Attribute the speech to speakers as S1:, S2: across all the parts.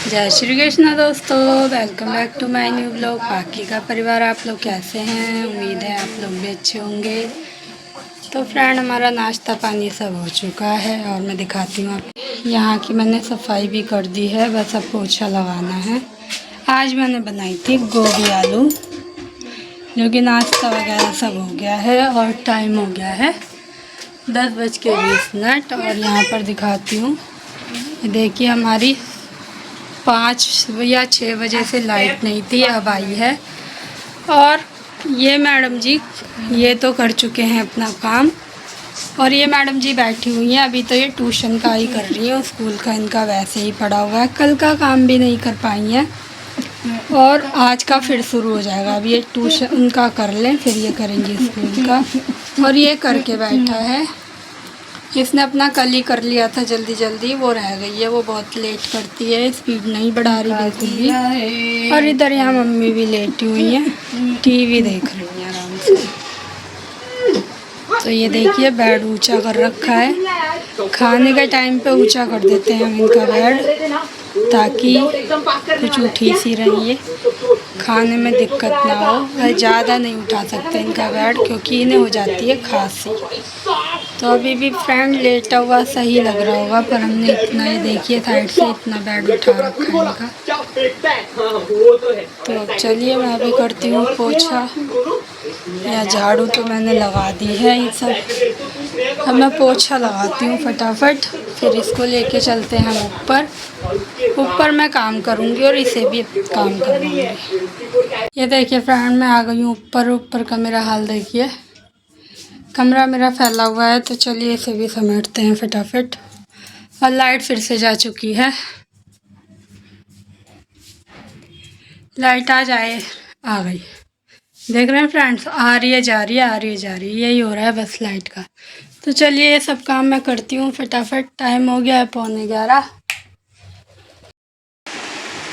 S1: जय श्री कृष्ण दोस्तों, welcome back to my new blog. बाकी का परिवार आप लोग कैसे हैं? उम्मीद है आप लोग भी अच्छे होंगे। तो फ्रेंड, हमारा नाश्ता पानी सब हो चुका है और मैं दिखाती हूँ आप। यहाँ की मैंने सफाई भी कर दी है, बस अब पोछा लगाना है। आज मैंने बनाई थी गोभी आलू, जो कि नाश्ता वगैरह सब हो गया है और टाइम हो गया है 10:20। और यहाँ पर दिखाती हूँ, देखिए हमारी 5 या 6 बजे से लाइट नहीं थी, अब आई है। और ये मैडम जी ये तो कर चुके हैं अपना काम, और ये मैडम जी बैठी हुई हैं। अभी तो ये ट्यूशन का ही कर रही हैं, स्कूल का इनका वैसे ही पड़ा हुआ है, कल का काम भी नहीं कर पाई हैं और आज का फिर शुरू हो जाएगा। अब ये ट्यूशन उनका कर लें, फिर ये करेंगे स्कूल का। और ये करके बैठा है, इसने अपना कल ही कर लिया था जल्दी जल्दी, वो रह गई है। वो बहुत लेट करती है, स्पीड नहीं बढ़ा रही बिल्कुल भी। और इधर यहाँ मम्मी भी लेटी हुई हैं, टीवी देख रही हैं आराम से। तो ये देखिए बेड ऊंचा कर रखा है, खाने के टाइम पे ऊंचा कर देते हैं हम इनका बेड, ताकि कुछ उठी सी रही है, खाने में दिक्कत ना हो। ज़्यादा नहीं उठा सकते इनका बेड, क्योंकि इन्हें हो जाती है खांसी। तो अभी भी फ्रेंड लेटा हुआ सही लग रहा होगा, पर हमने इतना, ये देखिए साइड से इतना बेड उठा रखा है इनका। तो अब चलिए मैं अभी करती हूँ पोछा, या झाड़ू तो मैंने लगा दी है ये सब। अब मैं पोछा लगाती हूँ फटाफट, फिर इसको लेके चलते हैं हम ऊपर मैं काम करूँगी और इसे भी काम करूँगी। ये देखिए फ्रेंड, मैं आ गई हूँ ऊपर का मेरा हाल देखिए, कमरा मेरा फैला हुआ है। तो चलिए इसे भी समेटते हैं फटाफट। और लाइट फिर से जा चुकी है, लाइट आ गई। देख रहे हैं फ्रेंड्स, आ रही है जा रही है, आ रही है जा रही है, यही हो रहा है बस लाइट का। तो चलिए ये सब काम मैं करती हूँ फटाफट। टाइम हो गया है 11:15।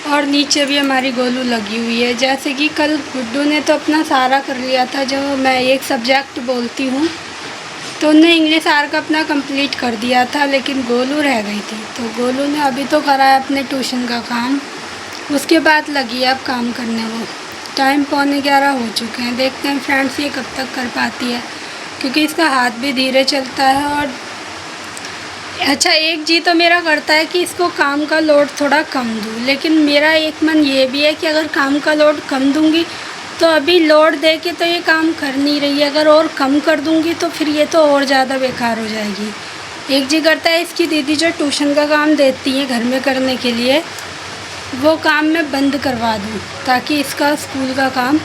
S1: और नीचे भी हमारी गोलू लगी हुई है। जैसे कि कल गुड्डू ने तो अपना सारा कर लिया था, जो मैं एक सब्जेक्ट बोलती हूँ तो उन्हें इंग्लिश आर का अपना कंप्लीट कर दिया था, लेकिन गोलू रह गई थी। तो गोलू ने अभी तो करा है अपने ट्यूशन का काम, उसके बाद लगी है अब काम करने। वो टाइम 11:15 हो चुके हैं। देखते हैं फ्रेंड्स ये कब तक कर पाती है, क्योंकि इसका हाथ भी धीरे चलता है। और अच्छा, एक जी तो मेरा करता है कि इसको काम का लोड थोड़ा कम दूँ, लेकिन मेरा एक मन ये भी है कि अगर काम का लोड कम दूँगी तो अभी लोड दे के तो ये काम कर नहीं रही है, अगर और कम कर दूँगी तो फिर ये तो और ज़्यादा बेकार हो जाएगी। एक जी करता है इसकी दीदी जो ट्यूशन का काम देती है घर में करने के लिए, वो काम मैं बंद करवा दूँ, ताकि इसका स्कूल का काम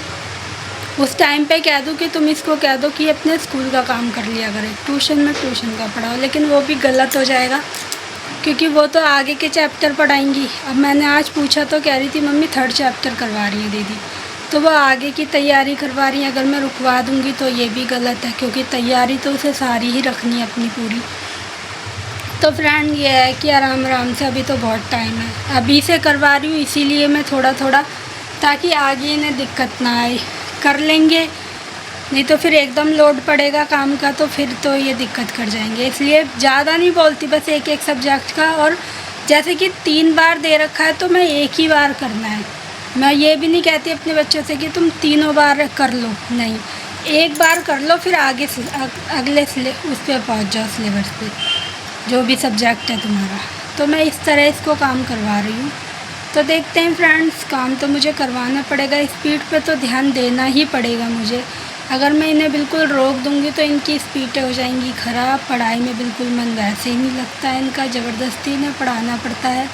S1: उस टाइम पे कह दूँ कि तुम इसको कह दो कि अपने स्कूल का काम कर लिया करे, ट्यूशन में ट्यूशन का पढ़ाओ। लेकिन वो भी गलत हो जाएगा, क्योंकि वो तो आगे के चैप्टर पढ़ाएंगी। अब मैंने आज पूछा तो कह रही थी मम्मी 3rd चैप्टर करवा रही है दीदी, तो वो आगे की तैयारी करवा रही है। अगर मैं रुकवा दूँगी तो ये भी गलत है, क्योंकि तैयारी तो उसे सारी ही रखनी है अपनी पूरी। तो फ्रेंड ये है कि आराम आराम से, अभी तो बहुत टाइम है, अभी से करवा रही हूँ, इसीलिए मैं थोड़ा थोड़ा, ताकि आगे इन्हें दिक्कत ना आए। कर लेंगे, नहीं तो फिर एकदम लोड पड़ेगा काम का, तो फिर तो ये दिक्कत कर जाएंगे। इसलिए ज़्यादा नहीं बोलती, बस एक एक सब्जेक्ट का। और जैसे कि 3 बार दे रखा है तो मैं एक ही बार करना है। मैं ये भी नहीं कहती अपने बच्चों से कि तुम 3 बार कर लो, नहीं, एक बार कर लो, फिर आगे से अगले उस पर पहुँच जाओ, सिलेबस पे जो भी सब्जेक्ट है तुम्हारा। तो मैं इस तरह इसको काम करवा रही हूँ। तो देखते हैं फ्रेंड्स, काम तो मुझे करवाना पड़ेगा, स्पीड पे तो ध्यान देना ही पड़ेगा मुझे। अगर मैं इन्हें बिल्कुल रोक दूँगी तो इनकी स्पीडें हो जाएंगी ख़राब, पढ़ाई में बिल्कुल मन वैसे ही नहीं लगता है इनका, ज़बरदस्ती इन्हें पढ़ाना पड़ता है,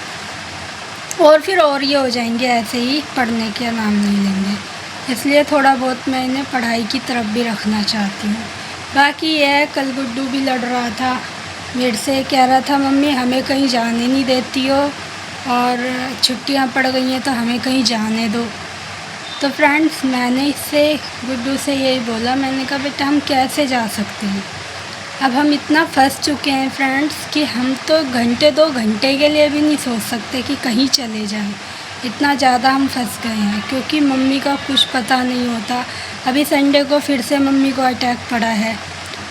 S1: और फिर और ये हो जाएंगे ऐसे ही, पढ़ने के नाम नहीं लेंगे। इसलिए थोड़ा बहुत मैं इन्हें पढ़ाई की तरफ भी रखना चाहती हूँ। बाकी ये है, कल गुड्डू भी लड़ रहा था मेरे से, कह रहा था मम्मी हमें कहीं जाने नहीं देती हो, और छुट्टियां पड़ गई हैं तो हमें कहीं जाने दो। तो फ्रेंड्स, मैंने इससे गुड्डू से यही बोला, मैंने कहा बेटा हम कैसे जा सकते हैं, अब हम इतना फंस चुके हैं फ्रेंड्स कि हम तो घंटे 2 घंटे के लिए भी नहीं सोच सकते कि कहीं चले जाएं, इतना ज़्यादा हम फंस गए हैं। क्योंकि मम्मी का कुछ पता नहीं होता। अभी संडे को फिर से मम्मी को अटैक पड़ा है,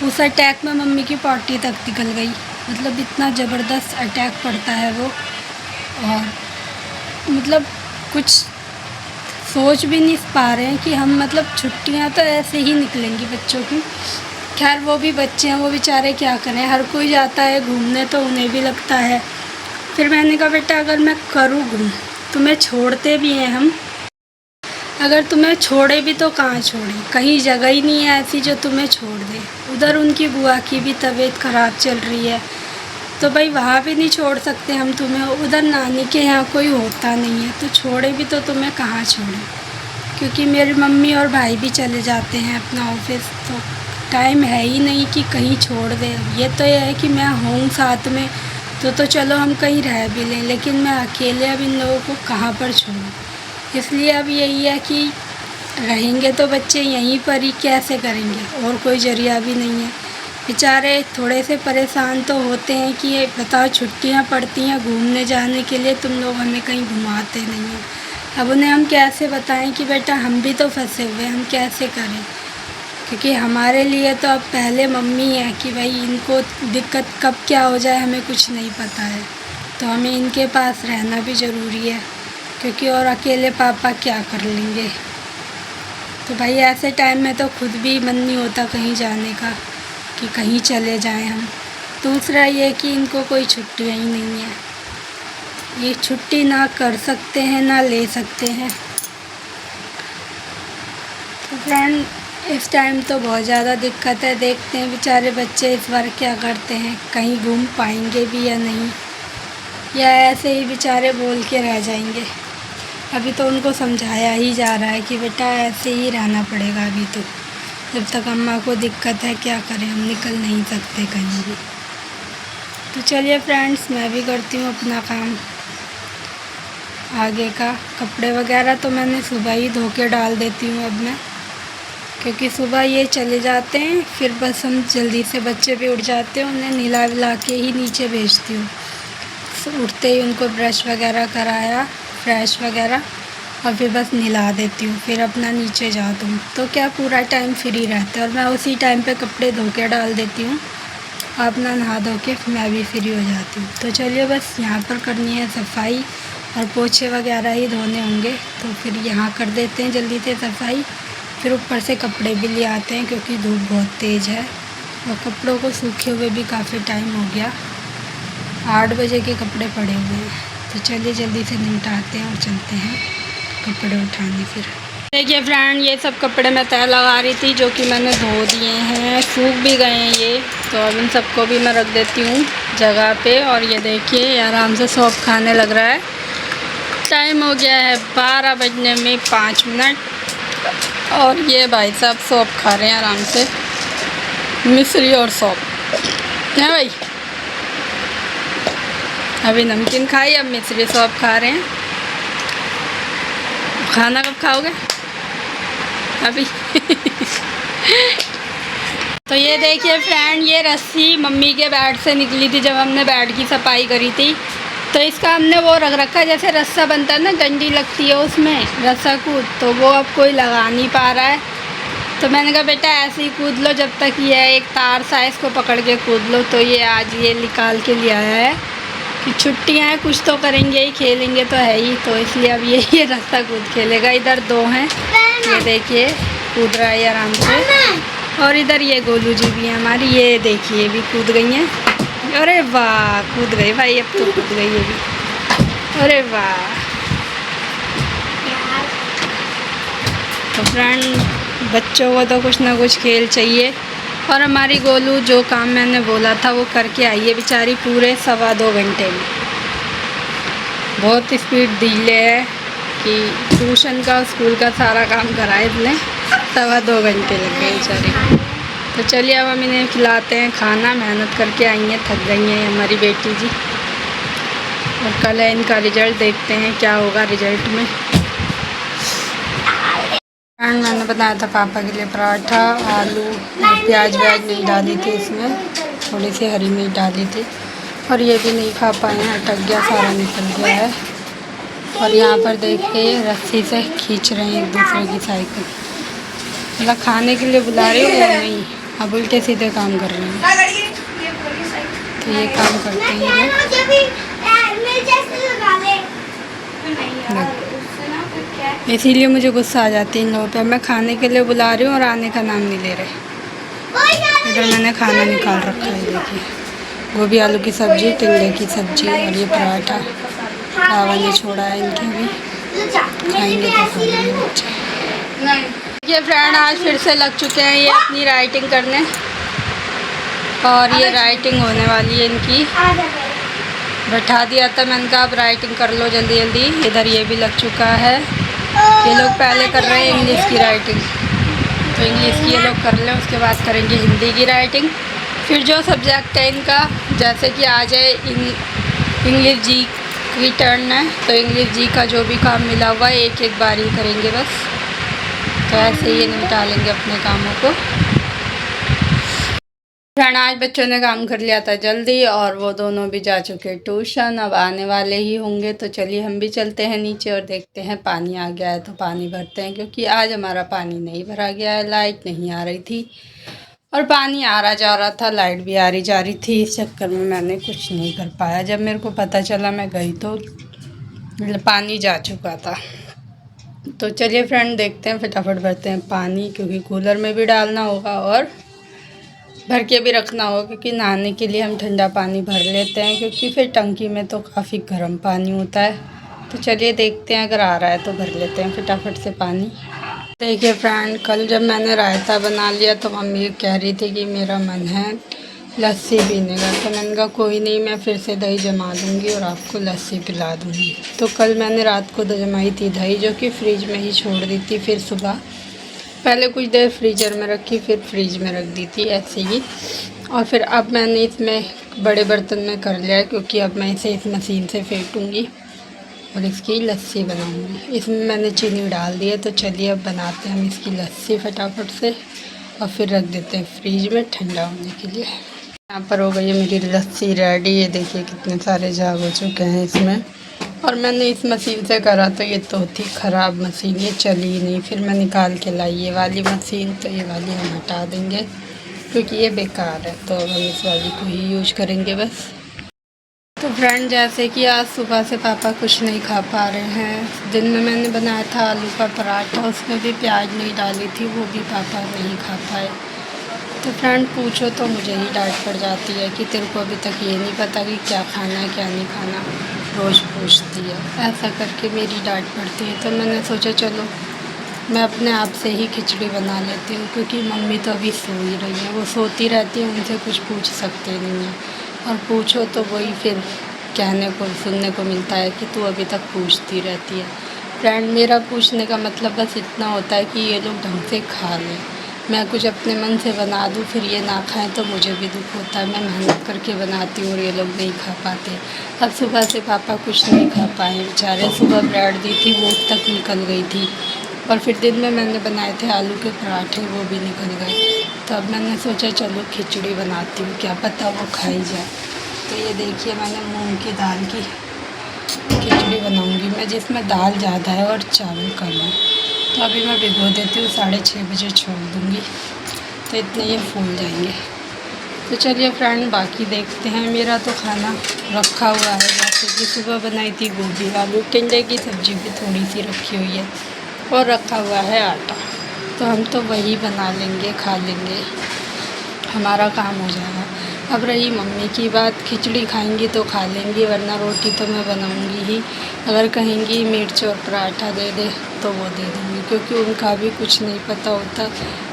S1: उस अटैक में मम्मी की पॉटी तक निकल गई, मतलब इतना ज़बरदस्त अटैक पड़ता है वो। और मतलब कुछ सोच भी नहीं पा रहे हैं कि हम मतलब छुट्टियां तो ऐसे ही निकलेंगी बच्चों की। खैर वो भी बच्चे हैं, वो बेचारे क्या करें, हर कोई जाता है घूमने तो उन्हें भी लगता है। फिर मैंने कहा बेटा अगर मैं करूँ घूम, तुम्हें छोड़ते भी हैं हम, अगर तुम्हें छोड़े भी तो कहाँ छोड़े, कहीं जगह ही नहीं है ऐसी जो तुम्हें छोड़ दे। उधर उनकी बुआ की भी तबीयत ख़राब चल रही है तो भाई वहाँ भी नहीं छोड़ सकते हम तुम्हें। उधर नानी के यहाँ कोई होता नहीं है तो छोड़े भी तो तुम्हें कहाँ छोड़े, क्योंकि मेरी मम्मी और भाई भी चले जाते हैं अपना ऑफिस, तो टाइम है ही नहीं कि कहीं छोड़ दे। ये तो ये है कि मैं हूँ साथ में तो चलो हम कहीं रह भी लें, लेकिन मैं अकेले अब इन लोगों को कहाँ पर छोड़ूँ। इसलिए अब यही है कि रहेंगे तो बच्चे यहीं पर ही, कैसे करेंगे, और कोई जरिया भी नहीं है। बेचारे थोड़े से परेशान तो होते हैं कि ये बताओ छुट्टियां पड़ती हैं घूमने जाने के लिए, तुम लोग हमें कहीं घुमाते नहीं हैं। अब उन्हें हम कैसे बताएं कि बेटा हम भी तो फंसे हुए हैं, हम कैसे करें, क्योंकि हमारे लिए तो अब पहले मम्मी है कि भाई इनको दिक्कत कब क्या हो जाए हमें कुछ नहीं पता है, तो हमें इनके पास रहना भी ज़रूरी है, क्योंकि और अकेले पापा क्या कर लेंगे। तो भाई ऐसे टाइम में तो खुद भी मन नहीं होता कहीं जाने का कि कहीं चले जाएं हम। दूसरा ये कि इनको कोई छुट्टियाँ ही नहीं है, ये छुट्टी ना कर सकते हैं ना ले सकते हैं। तो फ्रेंड इस टाइम तो बहुत ज़्यादा दिक्कत है, देखते हैं बेचारे बच्चे इस बार क्या करते हैं, कहीं घूम पाएंगे भी या नहीं, या ऐसे ही बेचारे बोल के रह जाएंगे। अभी तो उनको समझाया ही जा रहा है कि बेटा ऐसे ही रहना पड़ेगा, अभी तो जब तक अम्मा को दिक्कत है क्या करें, हम निकल नहीं सकते कहीं भी। तो चलिए फ्रेंड्स मैं भी करती हूँ अपना काम आगे का। कपड़े वगैरह तो मैंने सुबह ही धो के डाल देती हूँ अब मैं, क्योंकि सुबह ये चले जाते हैं, फिर बस हम जल्दी से बच्चे भी उठ जाते हैं, उन्हें नहला विला के ही नीचे भेजती हूँ। उठते ही उनको ब्रश वगैरह कराया, फ्रेश वगैरह, और फिर बस नहला देती हूँ, फिर अपना नीचे जाती हूँ। तो क्या पूरा टाइम फ्री रहता है और मैं उसी टाइम पे कपड़े धो के डाल देती हूँ, अपना नहा धो के मैं भी फ्री हो जाती हूँ। तो चलिए बस यहाँ पर करनी है सफाई और पोछे वगैरह ही धोने होंगे, तो फिर यहाँ कर देते हैं जल्दी से सफाई, फिर ऊपर से कपड़े भी ले आते हैं क्योंकि धूप बहुत तेज़ है और कपड़ों को सूखे हुए भी काफ़ी टाइम हो गया, 8 बजे के कपड़े पड़े हुए हैं। तो चलिए जल्दी से निपटाते हैं और चलते हैं कपड़े उठाने। फिर देखिए फ्रेंड ये सब कपड़े मैं तय लगा रही थी जो कि मैंने धो दिए हैं, सूख भी गए हैं ये, तो अब इन सबको भी मैं रख देती हूँ जगह पे। और ये देखिए आराम से सौंफ खाने लग रहा है, टाइम हो गया है 12 बजने में 5 मिनट, और ये भाई साहब सौंफ खा रहे हैं आराम से, मिश्री और सौंफ है भाई। अभी नमकीन खाई, अब मिश्री सौंफ खा रहे हैं। खाना कब खाओगे अभी? तो ये देखिए फ्रेंड ये रस्सी मम्मी के बेड से निकली थी जब हमने बेड की सफाई करी थी, तो इसका हमने वो रख रखा है, जैसे रस्सा बनता है ना, डंडी लगती है उसमें रस्सा कूद, तो वो अब कोई लगा नहीं पा रहा है। तो मैंने कहा बेटा ऐसे ही कूद लो, जब तक ये है एक तार सा इसको पकड़ के कूद लो। तो ये आज ये निकाल के ले आया है कि छुट्टियां हैं, कुछ तो करेंगे ही, खेलेंगे तो है ही, तो इसलिए अब ये रास्ता कूद खेलेगा। इधर 2 हैं, ये देखिए कूद रहा है आराम से, और इधर ये गोलू जी भी है हमारी, ये देखिए भी कूद गई हैं। अरे वाह कूद गई भाई, अब तो कूद गई ये भी, अरे वाह। तो फ्रेंड बच्चों को तो कुछ ना कुछ खेल चाहिए, और हमारी गोलू जो काम मैंने बोला था वो करके आई है बेचारी पूरे 2.25 घंटे में। बहुत स्पीड डीले है कि ट्यूशन का स्कूल का सारा काम करा है इसने, 2.25 घंटे लग गए बेचारी। तो चलिए अब हम इन्हें खिलाते हैं खाना, मेहनत करके आई हैं, थक गई हैं हमारी बेटी जी। और कल है इनका रिज़ल्ट, देखते हैं क्या होगा रिज़ल्ट में। एंड मैंने बनाया था पापा के लिए पराठा, आलू और प्याज व्याज नहीं डाली थी इसमें, थोड़ी सी हरी मिर्च डाली थी, और ये भी नहीं खा पाए हैं, अटक गया, सारा निकल गया है। और यहाँ पर देखिए रस्सी से खींच रहे हैं एक दूसरे की साइकिल, मतलब खाने के लिए बुला रहे हो या नहीं, अब उल्टे सीधे काम कर रहे हैं। तो ये काम करते हैं ये। इसीलिए मुझे गुस्सा आ जाती है इन लोगों पे। मैं खाने के लिए बुला रही हूँ और आने का नाम नहीं ले रहे। इधर मैंने खाना निकाल रखा है, देखिए गोभी आलू की सब्ज़ी, टिंडे की सब्ज़ी और ये पराठा। बाबा ने छोड़ा है इनके, भी खाएंगे तो खाएंगे बच्चे। ये फ्रेंड आज फिर से लग चुके हैं ये अपनी राइटिंग करने, और ये राइटिंग होने वाली है इनकी। बैठा दिया था मैंने कहा अब राइटिंग कर लो जल्दी जल्दी। इधर ये भी लग चुका है। ये लोग पहले कर रहे हैं इंग्लिश की राइटिंग, तो इंग्लिश की ये लोग कर लें, उसके बाद करेंगे हिंदी की राइटिंग। फिर जो सब्जेक्ट है इनका, जैसे कि आज है इंग्लिश जी की टर्न है, तो इंग्लिश जी का जो भी काम मिला हुआ है एक एक बार ही करेंगे बस। तो ऐसे ही ये निपटा लेंगे अपने कामों को। फ्रेंड आज बच्चों ने काम कर लिया था जल्दी, और वो दोनों भी जा चुके ट्यूशन, अब आने वाले ही होंगे। तो चलिए हम भी चलते हैं नीचे और देखते हैं। पानी आ गया है तो पानी भरते हैं, क्योंकि आज हमारा पानी नहीं भरा गया है। लाइट नहीं आ रही थी और पानी आ रहा जा रहा था, लाइट भी आ रही जा रही थी। इस चक्कर में मैंने कुछ नहीं कर पाया। जब मेरे को पता चला मैं गई तो पानी जा चुका था। तो चलिए फ्रेंड देखते हैं, फटाफट भरते हैं पानी, क्योंकि कूलर में भी डालना होगा और भर के भी रखना होगा, क्योंकि नहाने के लिए हम ठंडा पानी भर लेते हैं, क्योंकि फिर टंकी में तो काफ़ी गर्म पानी होता है। तो चलिए देखते हैं, अगर आ रहा है तो भर लेते हैं फटाफट से पानी। देखिए फ्रेंड, कल जब मैंने रायता बना लिया तो मम्मी कह रही थी कि मेरा मन है लस्सी पीने का। तो मैंने कहा कोई नहीं, मैं फिर से दही जमा दूँगी और आपको लस्सी पिला दूँगी। तो कल मैंने रात को जमाई थी दही, जो कि फ्रिज में ही छोड़ दी थी। फिर सुबह पहले कुछ देर फ्रीजर में रखी, फिर फ्रिज में रख दी थी ऐसे ही। और फिर अब मैंने इसमें बड़े बर्तन में कर लिया है, क्योंकि अब मैं इसे इस मशीन से फेंटूँगी और इसकी लस्सी बनाऊँगी। इसमें मैंने चीनी डाल दी है। तो चलिए अब बनाते हैं हम इसकी लस्सी फटाफट से, और फिर रख देते हैं फ्रिज में ठंडा होने के लिए। यहाँ पर हो गई है मेरी लस्सी रेडी। ये देखिए कितने सारे झाग हो चुके हैं इसमें। और मैंने इस मशीन से करा तो ये तो थी ख़राब मशीन, ये चली ही नहीं। फिर मैं निकाल के लाई ये वाली मशीन, तो ये वाली हम हटा देंगे क्योंकि ये बेकार है। तो अब हम इस वाली को ही यूज करेंगे बस। तो फ्रेंड जैसे कि आज सुबह से पापा कुछ नहीं खा पा रहे हैं। दिन में मैंने बनाया था आलू का पराठा, उसमें भी प्याज नहीं डाली थी, वो भी पापा नहीं खा पाए। तो फ्रेंड पूछो तो मुझे ही डांट पड़ जाती है कि तेरे को अभी तक ये नहीं पता कि क्या खाना है क्या नहीं खाना, रोज़ पूछती है। ऐसा करके मेरी डांट पड़ती है। तो मैंने सोचा चलो मैं अपने आप से ही खिचड़ी बना लेती हूँ, क्योंकि मम्मी तो अभी सो ही रही है। वो सोती रहती है, उनसे कुछ पूछ सकते नहीं हैं, और पूछो तो वही फिर कहने को सुनने को मिलता है कि तू अभी तक पूछती रहती है। फ्रेंड मेरा पूछने का मतलब बस इतना होता है कि ये लोग ढंग से खा लें। मैं कुछ अपने मन से बना दूँ फिर ये ना खाएं तो मुझे भी दुख होता है। मैं मेहनत करके बनाती हूँ और ये लोग नहीं खा पाते। अब सुबह से पापा कुछ नहीं खा पाए बेचारे। सुबह ब्रेड दी थी, वो तक निकल गई थी, और फिर दिन में मैंने बनाए थे आलू के पराठे, वो भी निकल गए। तो अब मैंने सोचा चलो खिचड़ी बनाती हूँ, क्या पता वो खाई जाए। तो ये देखिए मैंने मूँग की दाल की खिचड़ी बनाऊँगी मैं, जिसमें दाल ज़्यादा है और चावल कम है। तो अभी मैं भिगो देती हूँ, 6:30 बजे छोड़ दूँगी, तो इतने ये फूल जाएंगे। तो चलिए फ्रेंड बाकी देखते हैं। मेरा तो खाना रखा हुआ है, जैसे कि सुबह बनाई थी गोभी आलू, टिंडे की सब्ज़ी भी थोड़ी सी रखी हुई है, और रखा हुआ है आटा। तो हम तो वही बना लेंगे, खा लेंगे, हमारा काम हो जाएगा। अब रही मम्मी की बात, खिचड़ी खाएंगी तो खा लेंगी, वरना रोटी तो मैं बनाऊंगी ही। अगर कहेंगी मिर्च और पराठा दे दे तो वो दे दूँगी, क्योंकि उनका भी कुछ नहीं पता होता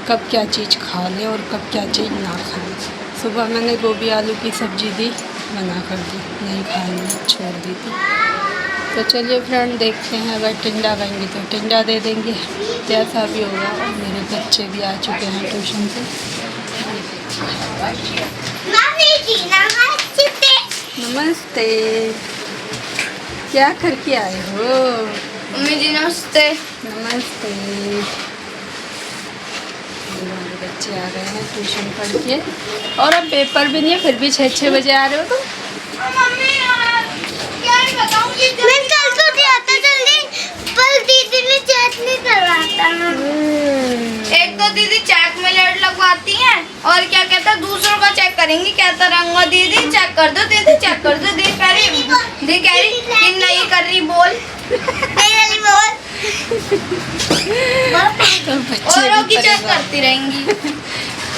S1: कब क्या चीज़ खा लें और कब क्या चीज़ ना खाएं। सुबह मैंने गोभी आलू की सब्ज़ी दी, मना कर दी, नहीं खाएंगी, छोड़ दी थी। तो चलिए फ्रेंड देखते हैं, अगर टिंडा खाएंगी तो टिंडा दे देंगे, जैसा भी होगा। और मेरे बच्चे भी आ चुके हैं ट्यूशन से। नमस्ते, क्या करके आए हो?
S2: मम्मी जी नमस्ते।
S1: नमस्ते। हमारे बच्चे आ गए हैं ट्यूशन पढ़ के, और अब पेपर भी नहीं है, फिर भी 6 बजे आ रहे हो तुम?
S2: मम्मी यार क्या बताऊं कि मैं कल तो आता जल्दी, पर दीदी ने चेक नहीं करवाता। एक तो दीदी चेक में लेट लगवाती हैं, और क्या कहता है दूसरों का चेक करेंगी, कहता रंगा दीदी चेक कर दो, दीदी चेक कर दो। दीदी कह रही कि नहीं कर रही, बोल नहीं वाली बोल।
S1: तो बच्चे
S2: औरों
S1: भी
S2: की चेक
S1: परेशान।
S2: करती रहेंगी।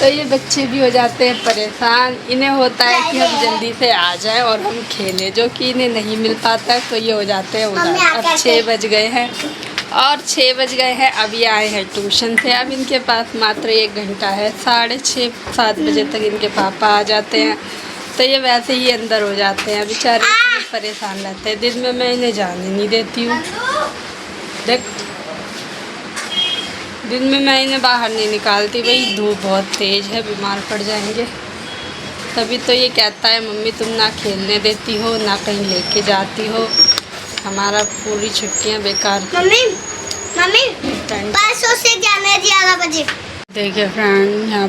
S1: तो ये बच्चे भी हो जाते हैं परेशान। इन्हें होता है कि हम जल्दी से आ जाएं और हम खेलें, जो कि इन्हें नहीं मिल पाता है, तो ये हो जाते हैं उदास। अब 6 बज गए हैं और 6 बज गए हैं। अब ये आए हैं ट्यूशन से। अब इनके पास मात्र 1 घंटा है। 6:30-7 बजे तक इनके पापा आ जाते हैं, तो ये वैसे ही अंदर हो जाते हैं बेचारे, इसलिए परेशान रहते हैं। दिन में मैं इन्हें जाने नहीं देती हूँ। देख, दिन में मैं इन्हें बाहर नहीं निकालती, भाई धूप बहुत तेज़ है, बीमार पड़ जाएंगे। तभी तो ये कहता है मम्मी तुम ना खेलने देती हो, ना कहीं लेके जाती हो, हमारा पूरी छुट्टियां बेकार।
S2: मम्मी मम्मी परसों से जाना है 11 बजे।
S1: देखिए फ्रेंड, यहाँ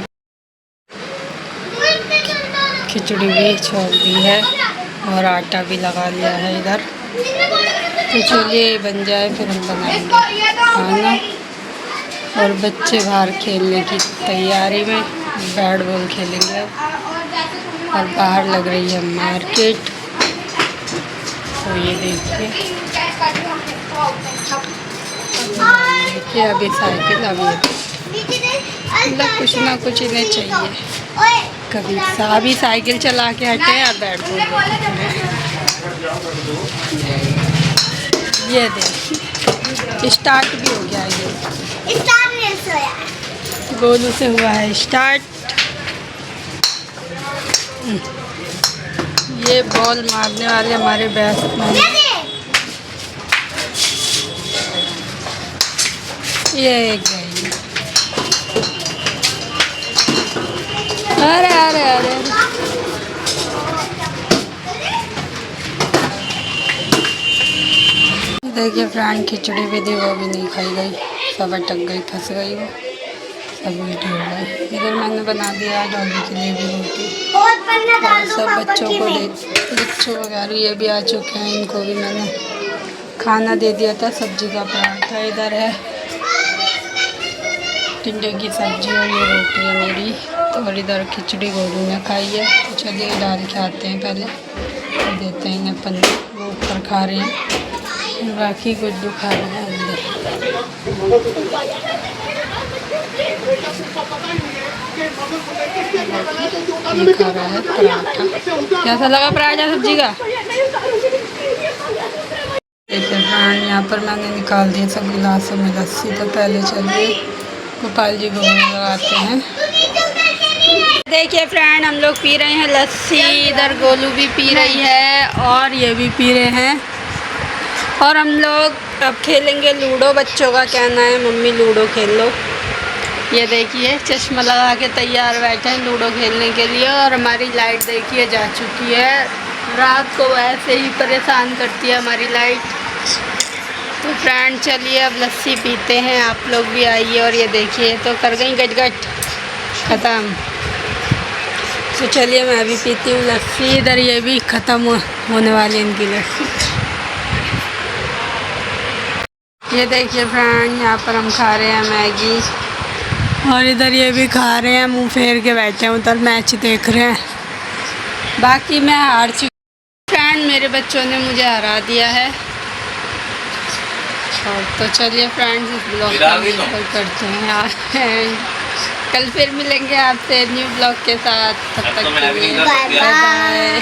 S1: खिचड़ी भी छोड़ दी है और आटा भी लगा लिया है इधर। तो चलिए बन जाए फिर हम बनाएंगे खाना। और बच्चे बाहर खेलने की तैयारी में, बैट बॉल खेलेंगे अब। और बाहर लग रही है मार्केट। तो ये देखिए अभी साइकिल, अभी मतलब कुछ ना कुछ इन्हें चाहिए। कभी अभी साइकिल चला के हटे या बैट बॉल। ये देखिए स्टार्ट भी हो गया है। ये गोलू से हुआ है स्टार्ट। ये बॉल मारने वाले हमारे बैट्समैन, ये एक गई। अरे अरे अरे देखिए फ्रेंड, खिचड़ी भी थी, वो भी नहीं खाई गई, सब अटक गई, फंस गई वो, सब उल्टी हो गई। इधर मैंने बना दिया डॉगी के लिए भी रोटी, और सब बच्चों को बच्चों वगैरह ये भी आ चुके हैं, इनको भी मैंने खाना दे दिया था। सब्जी का पराठा इधर है, टिंडे की सब्जी, और ये रोटी है मेरी। और इधर खिचड़ी गोलू ने खाई है। तो चलिए डाल के आते हैं, पहले देते हैं इन्हें पनीर। वो ऊपर खा रहे हैं, बाकी गुड्डू खा रहे हैं अंदर। ये खा रहा है पराठा। कैसा लगा पराठा सब्जी का? देखिए फ्रेंड, यहाँ पर मैंने निकाल दिया सब गिलासों में लस्सी। तो पहले चलिए गोपाल जी को लगाते हैं। देखिए फ्रेंड, हम लोग पी रहे हैं लस्सी। इधर गोलू भी पी रही है और ये भी पी रहे हैं। और हम लोग अब खेलेंगे लूडो। बच्चों का कहना है मम्मी लूडो खेल लो। ये देखिए चश्मा लगा के तैयार बैठे हैं लूडो खेलने के लिए। और हमारी लाइट देखिए जा चुकी है। रात को ऐसे ही परेशान करती है हमारी लाइट। तो फ्रेंड चलिए अब लस्सी पीते हैं, आप लोग भी आइए। और ये देखिए तो कर गई गट ख़त्म। तो चलिए मैं भी पीती हूँ लस्सी। इधर ये भी ख़त्म होने वाली इनकी लस्सी। ये देखिए फ्रेंड, यहाँ पर हम खा रहे हैं मैगी, और इधर ये भी खा रहे हैं, मुंह फेर के बैठे हैं, उधर मैच देख रहे हैं। बाकी मैं हार चुकी फ्रेंड, मेरे बच्चों ने मुझे हरा दिया है। और तो चलिए फ्रेंड्स, इस ब्लॉग को करते हैं यार। कल फिर मिलेंगे आपसे न्यू ब्लॉग के साथ। तब तक के लिए बाय बाय।